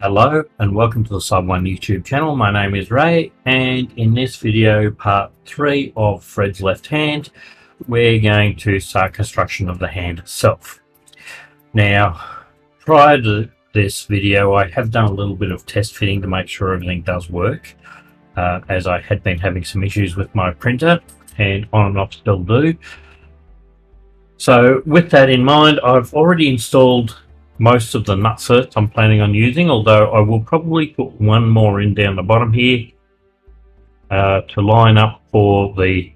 Hello and welcome to the Sub 1 YouTube channel. My name is Ray, and in this video, part 3 of Fred's left hand, we're going to start construction of the hand itself. Now, prior to this video, I have done a little bit of test fitting to make sure everything does work, as I had been having some issues with my printer, and on and off still do. So with that in mind, I've already installed most of the nutserts I'm planning on using, although I will probably put one more in down the bottom here to line up for the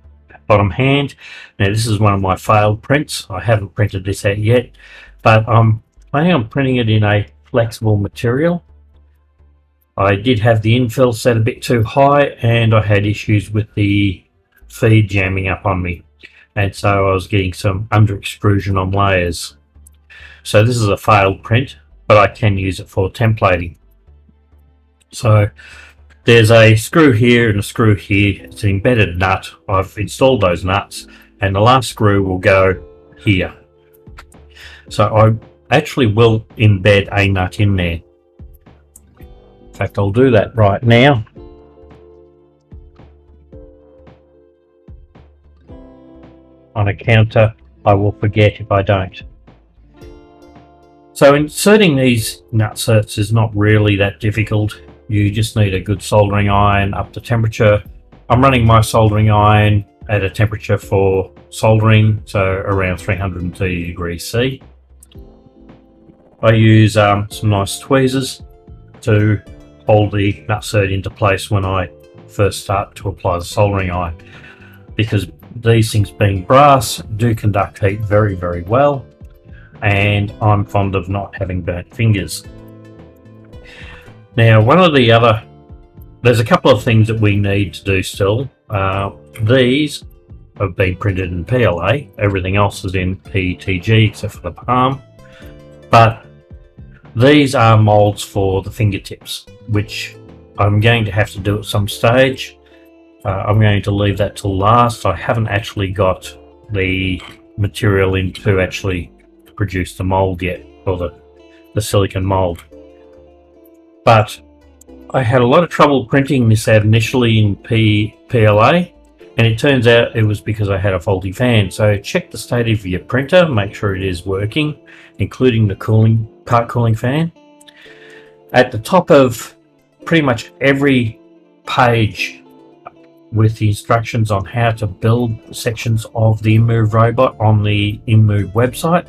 bottom hand. Now this is one of my failed prints. I haven't printed this out yet, but I'm planning on printing it in a flexible material. I did have the infill set a bit too high, and I had issues with the feed jamming up on me, and so I was getting some under extrusion on layers. So this is a failed print, but I can use it for templating. So there's a screw here and a screw here. It's an embedded nut. I've installed those nuts, and the last screw will go here. So I actually will embed a nut in there. In fact, I'll do that right now. On a counter, I will forget if I don't. So inserting these nutserts is not really that difficult. You just need a good soldering iron up to temperature. I'm running my soldering iron at a temperature for soldering, so around 330 degrees C. I use some nice tweezers to hold the nutsert into place when I first start to apply the soldering iron, because these things, being brass, do conduct heat very, very well, and I'm fond of not having burnt fingers. Now, there's a couple of things that we need to do still. These have been printed in PLA, everything else is in PTEG except for the palm, but these are molds for the fingertips, which I'm going to have to do at some stage. I'm going to leave that till last. I haven't actually got the material in to actually produce the mold yet, or the silicon mold. But I had a lot of trouble printing this out initially in PLA, and it turns out it was because I had a faulty fan. So check the state of your printer, make sure it is working, including the part cooling fan. At the top of pretty much every page with the instructions on how to build sections of the Inmoov robot on the Inmoov website,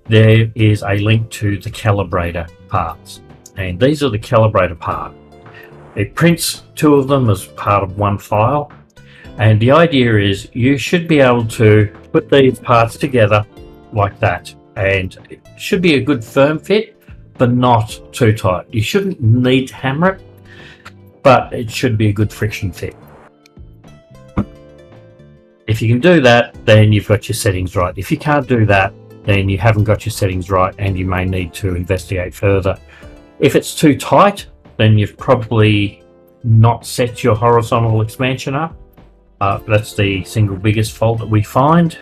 there is a link to the calibrator parts, and these are the calibrator part. It prints two of them as part of one file, and the idea is you should be able to put these parts together like that, and it should be a good firm fit, but not too tight. You shouldn't need to hammer it, but it should be a good friction fit. If you can do that, then you've got your settings right. If you can't do that, then you haven't got your settings right, and you may need to investigate further. If it's too tight, then you've probably not set your horizontal expansion up. That's the single biggest fault that we find.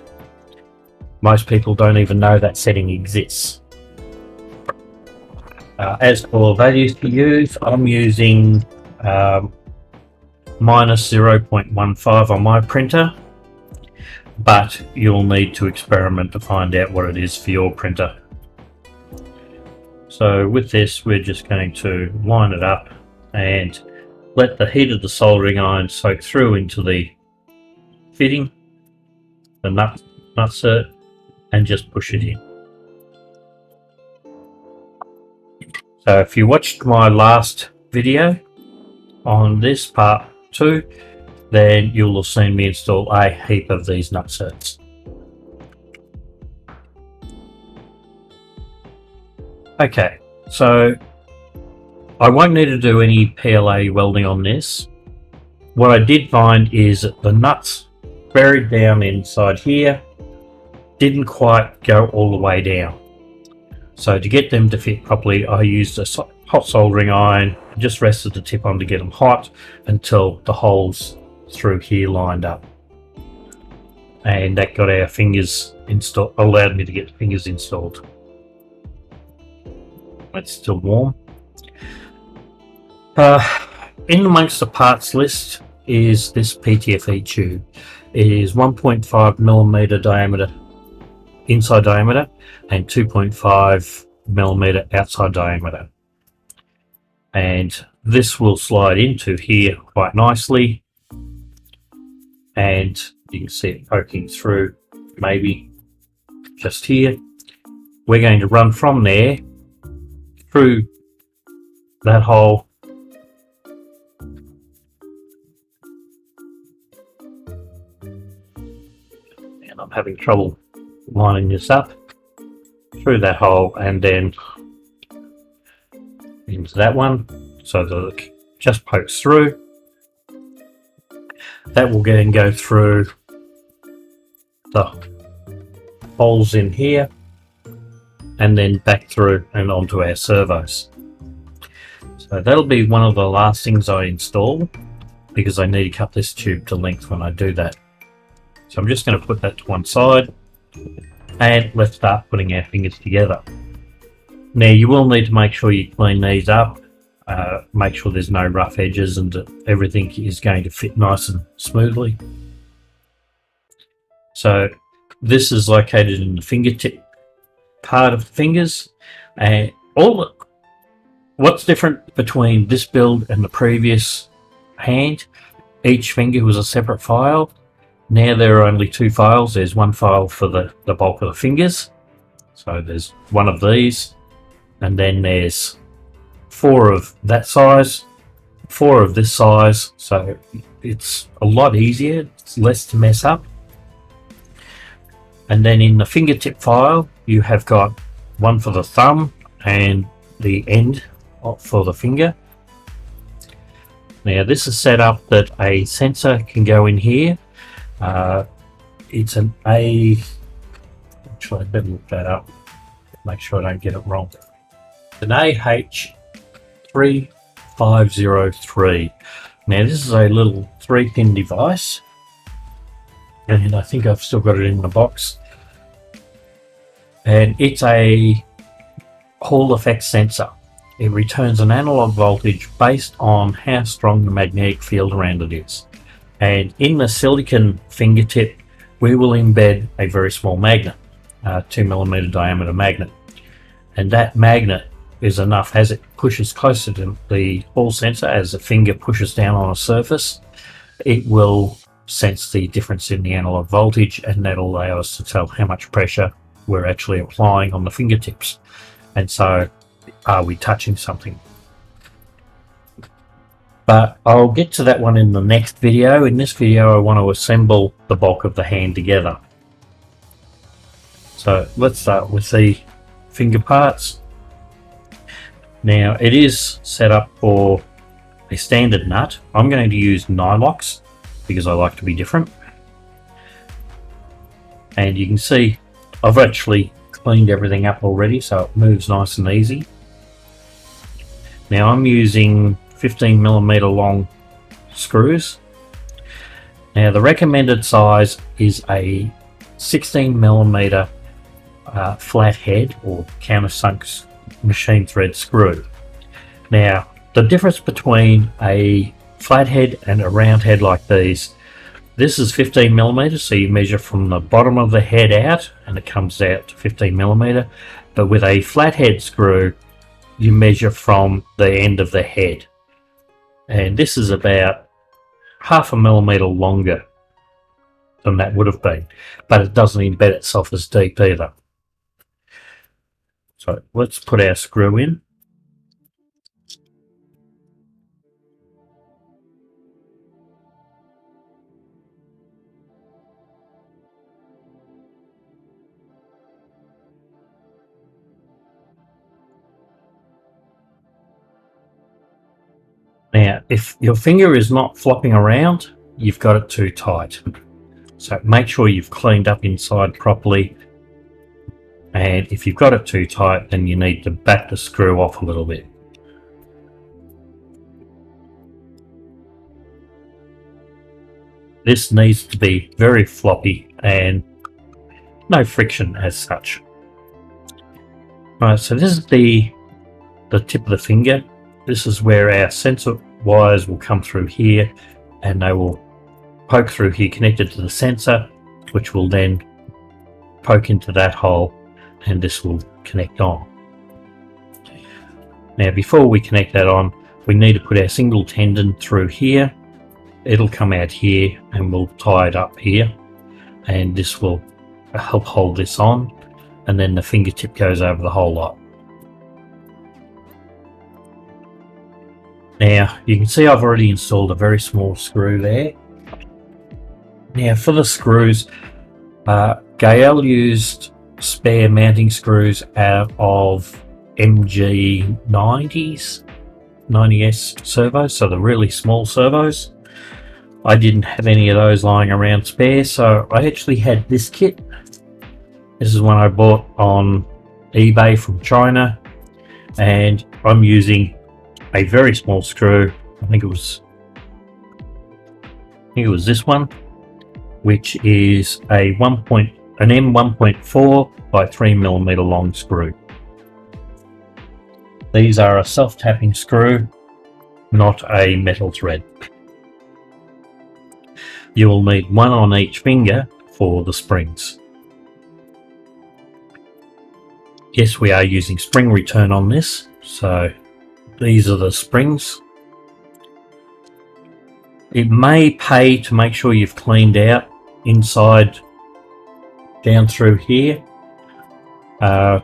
Most people don't even know that setting exists. As for values to use, I'm using minus 0.15 on my printer, but you'll need to experiment to find out what it is for your printer. So with this, we're just going to line it up and let the heat of the soldering iron soak through into the fitting, the nutsert, and just push it in. So if you watched my last video on this part 2, then you'll have seen me install a heap of these nutserts. Okay, so I won't need to do any PLA welding on this. What I did find is that the nuts buried down inside here didn't quite go all the way down. So to get them to fit properly, I used a hot soldering iron, just rested the tip on to get them hot until the holes through here lined up, and that got our fingers allowed me to get the fingers installed. It's still warm. In amongst the parts list is this PTFE tube. It is 1.5 millimeter diameter inside diameter and 2.5 millimeter outside diameter, and this will slide into here quite nicely, and you can see it poking through maybe just here. We're going to run from there through that hole and I'm having trouble lining this up, through that hole and then into that one, so that it just pokes through. That will then go through the holes in here and then back through and onto our servos. So that'll be one of the last things I install, because I need to cut this tube to length when I do that. So I'm just going to put that to one side and let's start putting our fingers together. Now you will need to make sure you clean these up, make sure there's no rough edges and that everything is going to fit nice and smoothly. So this is located in the fingertip part of the fingers, and what's different between this build and the previous hand, each finger was a separate file. Now there are only two files. There's one file for the bulk of the fingers, so there's one of these, and then there's 4 of that size, 4 of this size, so it's a lot easier, it's less to mess up. And then in the fingertip file you have got one for the thumb and the end for the finger. Now this is set up that a sensor can go in here. It's an A, actually I better look that up, make sure I don't get it wrong. It's an AH3503. Now this is a little 3-pin device, and I think I've still got it in the box, and it's a Hall effect sensor. It returns an analog voltage based on how strong the magnetic field around it is. And in the silicon fingertip we will embed a very small magnet, 2 millimeter diameter magnet, and that magnet is enough. As it pushes closer to the Hall sensor, as the finger pushes down on a surface, it will sense the difference in the analog voltage, and that'll allow us to tell how much pressure we're actually applying on the fingertips, and so are we touching something. But I'll get to that one in the next video. In this video I want to assemble the bulk of the hand together. So let's start with the finger parts. Now it is set up for a standard nut. I'm going to use Nylox because I like to be different. And you can see I've actually cleaned everything up already, so it moves nice and easy. Now I'm using 15 millimeter long screws. Now the recommended size is a 16 millimeter flat head or countersunk machine thread screw. Now the difference between a flat head and a round head like these, this is 15 millimeters, so you measure from the bottom of the head out and it comes out to 15 millimeter, but with a flat head screw you measure from the end of the head, and this is about 0.5 millimeter longer than that would have been, but it doesn't embed itself as deep either. So let's put our screw in. Now, if your finger is not flopping around, you've got it too tight. So make sure you've cleaned up inside properly. And if you've got it too tight, then you need to back the screw off a little bit. This needs to be very floppy and no friction as such. Right, so this is the the tip of the finger, this is where our sensor wires will come through here, and they will poke through here connected to the sensor, which will then poke into that hole, and this will connect on. Now before we connect that on, we need to put our single tendon through here. It'll come out here and we'll tie it up here, and this will help hold this on, and then the fingertip goes over the whole lot. Now you can see I've already installed a very small screw there. Now for the screws, Gael used spare mounting screws out of MG90s, 90S servos, so the really small servos. I didn't have any of those lying around spare, so I actually had this kit. This is one I bought on eBay from China, and I'm using a very small screw. I think it was this one, which is an M1.4 by 3mm long screw. These are a self-tapping screw, not a metal thread. You will need one on each finger for the springs. Yes, we are using spring return on this, so these are the springs. It may pay to make sure you've cleaned out inside down through here. I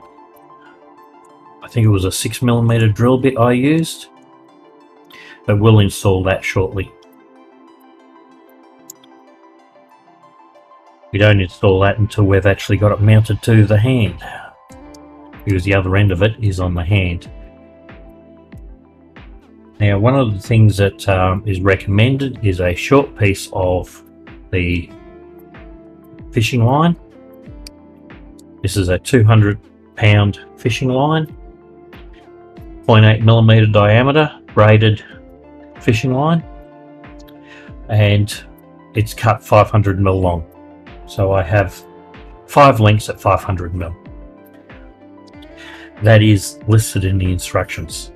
think it was a 6mm drill bit I used, but we'll install that shortly. We don't install that until we've actually got it mounted to the hand, because the other end of it is on the hand. Now, one of the things that is recommended is a short piece of the fishing line. This is a 200-pound fishing line, 0.8mm diameter braided fishing line, and it's cut 500mm long. So I have 5 lengths at 500mm. That is listed in the instructions.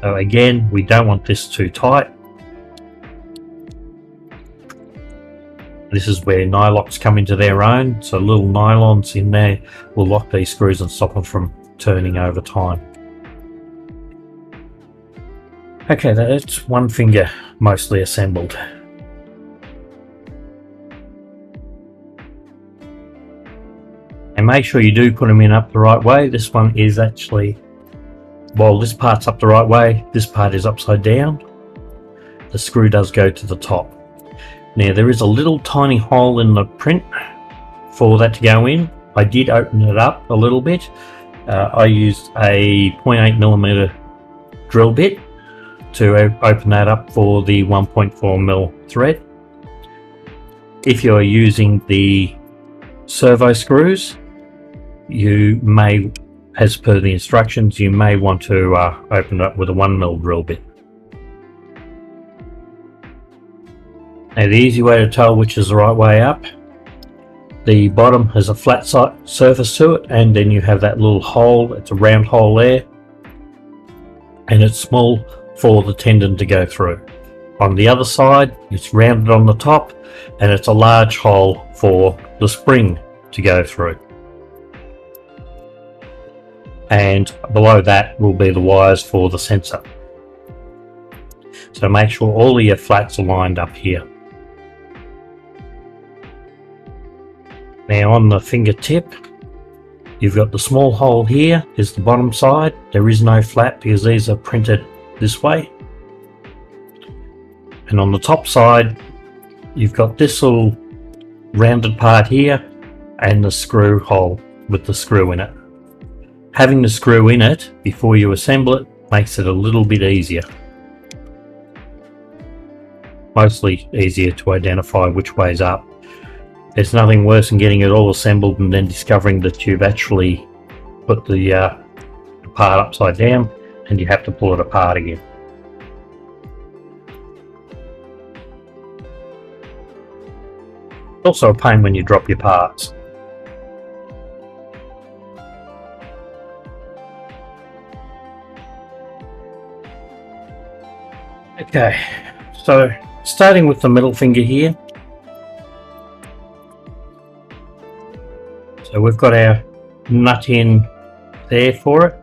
So again, we don't want this too tight. This is where nylocks come into their own, so little nylons in there will lock these screws and stop them from turning over time. Okay, that's one finger mostly assembled. And make sure you do put them in up the right way. This one is actually, while this part's up the right way, this part is upside down. The screw does go to the top. Now there is a little tiny hole in the print for that to go in. I did open it up a little bit. I used a 0.8mm drill bit to open that up for the 1.4mm thread. If you're using the servo screws, you may, as per the instructions, you may want to open it up with a 1mm drill bit. Now the easy way to tell which is the right way up, the bottom has a flat surface to it, and then you have that little hole. It's a round hole there, and it's small for the tendon to go through. On the other side, it's rounded on the top, and it's a large hole for the spring to go through. And below that will be the wires for the sensor. So make sure all of your flats are lined up here. Now on the fingertip, you've got the small hole here is the bottom side. There is no flat because these are printed this way. And on the top side, you've got this little rounded part here and the screw hole with the screw in it. Having the screw in it before you assemble it makes it a little bit easier. Mostly easier to identify which way's up. There's nothing worse than getting it all assembled and then discovering that you've actually put the part upside down and you have to pull it apart again. It's also a pain when you drop your parts. Okay, so starting with the middle finger here. So we've got our nut in there for it.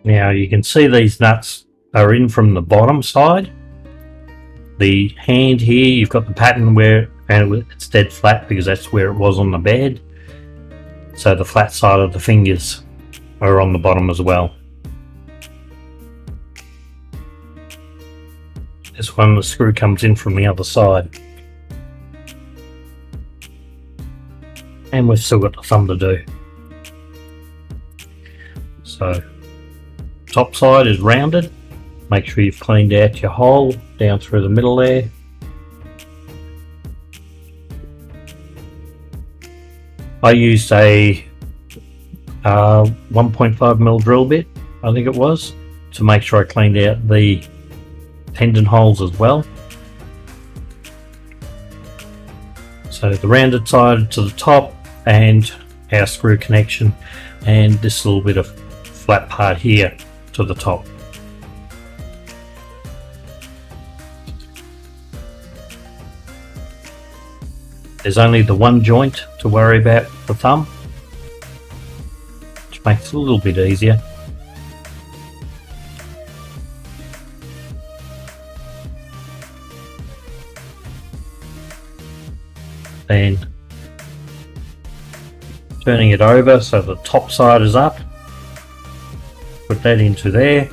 Now you can see these nuts are in from the bottom side. The hand here, you've got the pattern where it's dead flat because that's where it was on the bed. So the flat side of the fingers are on the bottom as well. This one, the screw comes in from the other side. And we've still got the thumb to do. So, top side is rounded. Make sure you've cleaned out your hole down through the middle there. I used a 1.5mm drill bit, I think it was, to make sure I cleaned out the tendon holes as well. So the rounded side to the top and our screw connection, and this little bit of flat part here to the top. There's only the one joint to worry about the thumb, which makes it a little bit easier. Then turning it over so the top side is up, put that into there,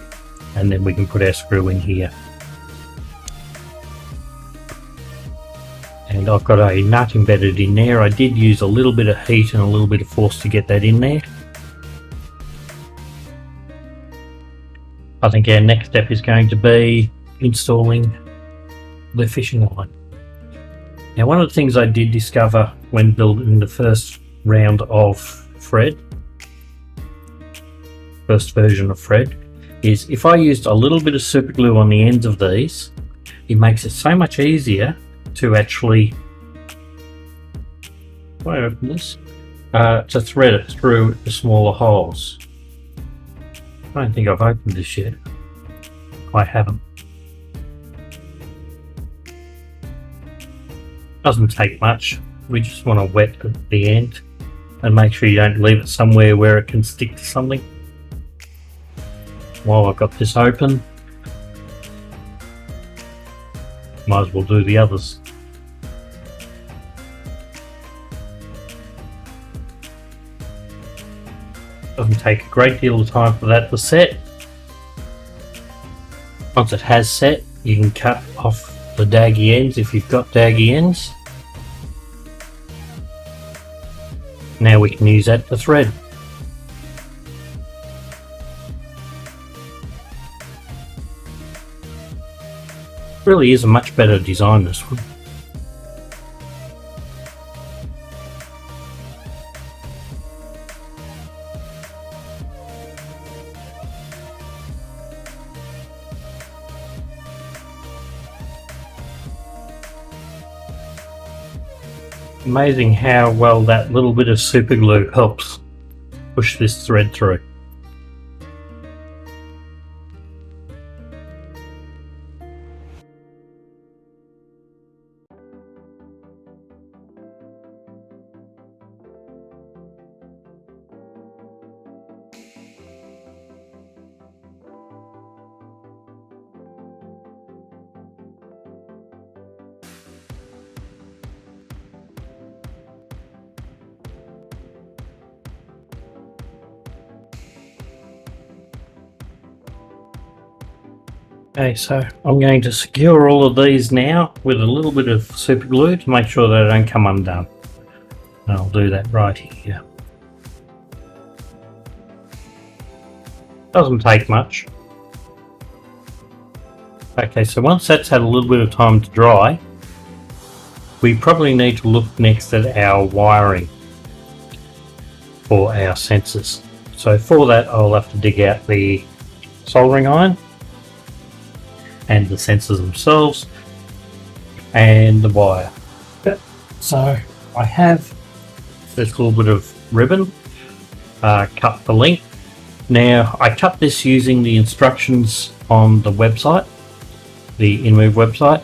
and then we can put our screw in here. And I've got a nut embedded in there. I did use a little bit of heat and a little bit of force to get that in there. I think our next step is going to be installing the fishing line. Now, one of the things I did discover when building the first round of Fred, first version of Fred, is if I used a little bit of super glue on the ends of these, it makes it so much easier to actually to thread it through the smaller holes. I don't think I've opened this yet. I haven't. Doesn't take much. We just want to wet the end and make sure you don't leave it somewhere where it can stick to something. While I've got this open, might as well do the others. Doesn't take a great deal of time for that to set. Once it has set, you can cut off the daggy ends if you've got daggy ends. Now we can use that to thread. Really is a much better design, this one. Amazing how well that little bit of super glue helps push this thread through. Okay, so I'm going to secure all of these now with a little bit of super glue to make sure they don't come undone. And I'll do that right here. Doesn't take much. Okay, so once that's had a little bit of time to dry, we probably need to look next at our wiring for our sensors. So for that, I'll have to dig out the soldering iron and the sensors themselves and the wire. So I have this little bit of ribbon cut the length Now, I cut this using the instructions on the website, the Inmoov website,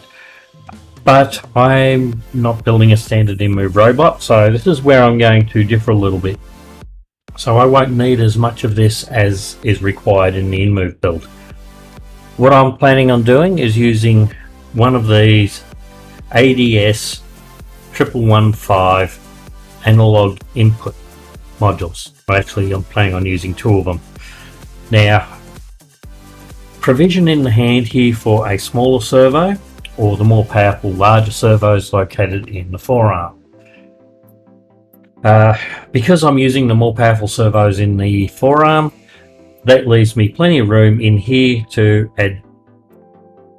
but I'm not building a standard Inmoov robot, so this is where I'm going to differ a little bit. So I won't need as much of this as is required in the Inmoov build. What I'm planning on doing is using one of these ADS 1115 analog input modules. Actually, I'm planning on using 2 of them. Now, provision in the hand here for a smaller servo, or the more powerful larger servos located in the forearm. Because I'm using the more powerful servos in the forearm, that leaves me plenty of room in here to add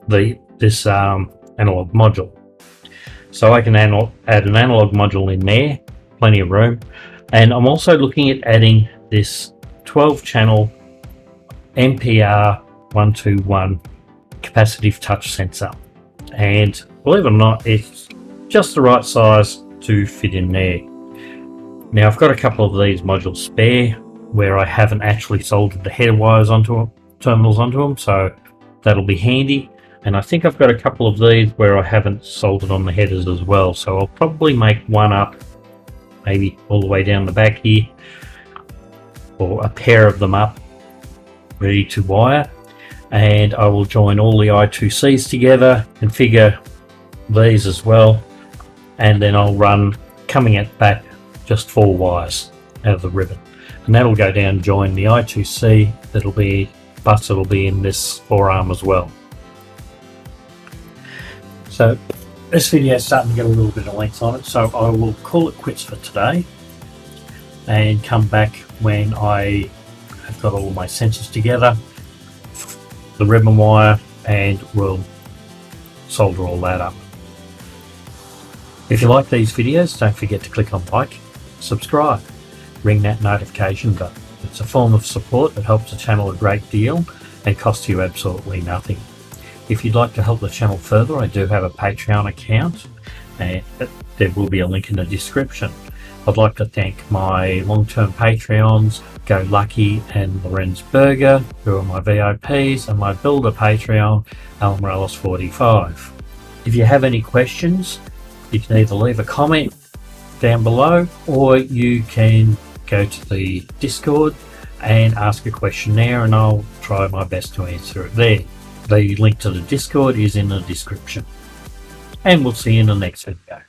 this analog module. So I can add an analog module in there, plenty of room. And I'm also looking at adding this 12 channel NPR 121 capacitive touch sensor. And believe it or not, it's just the right size to fit in there. Now I've got a couple of these modules spare where I haven't actually soldered the header wires onto them, terminals onto them, so that'll be handy. And I think I've got a couple of these where I haven't soldered on the headers as well, so I'll probably make one up, maybe all the way down the back here, or a pair of them up ready to wire, and I will join all the I2Cs together, configure these as well, and then I'll run coming at back just 4 wires out of the ribbon, and that'll go down and join the I2C that'll be in this forearm as well. So this video is starting to get a little bit of length on it, so I will call it quits for today and come back when I have got all my sensors together, the ribbon wire, and we'll solder all that up. If you like these videos, don't forget to click on like, subscribe, ring that notification button. It's a form of support that helps the channel a great deal and costs you absolutely nothing. If you'd like to help the channel further, I do have a Patreon account, and there will be a link in the description. I'd like to thank my long-term Patreons, Go Lucky and Lorenz Berger, who are my VIPs, and my builder Patreon, Al Morales 45. If you have any questions, you can either leave a comment down below, or you can go to the Discord and ask a question there, and I'll try my best to answer it there. The link to the Discord is in the description. And we'll see you in the next video.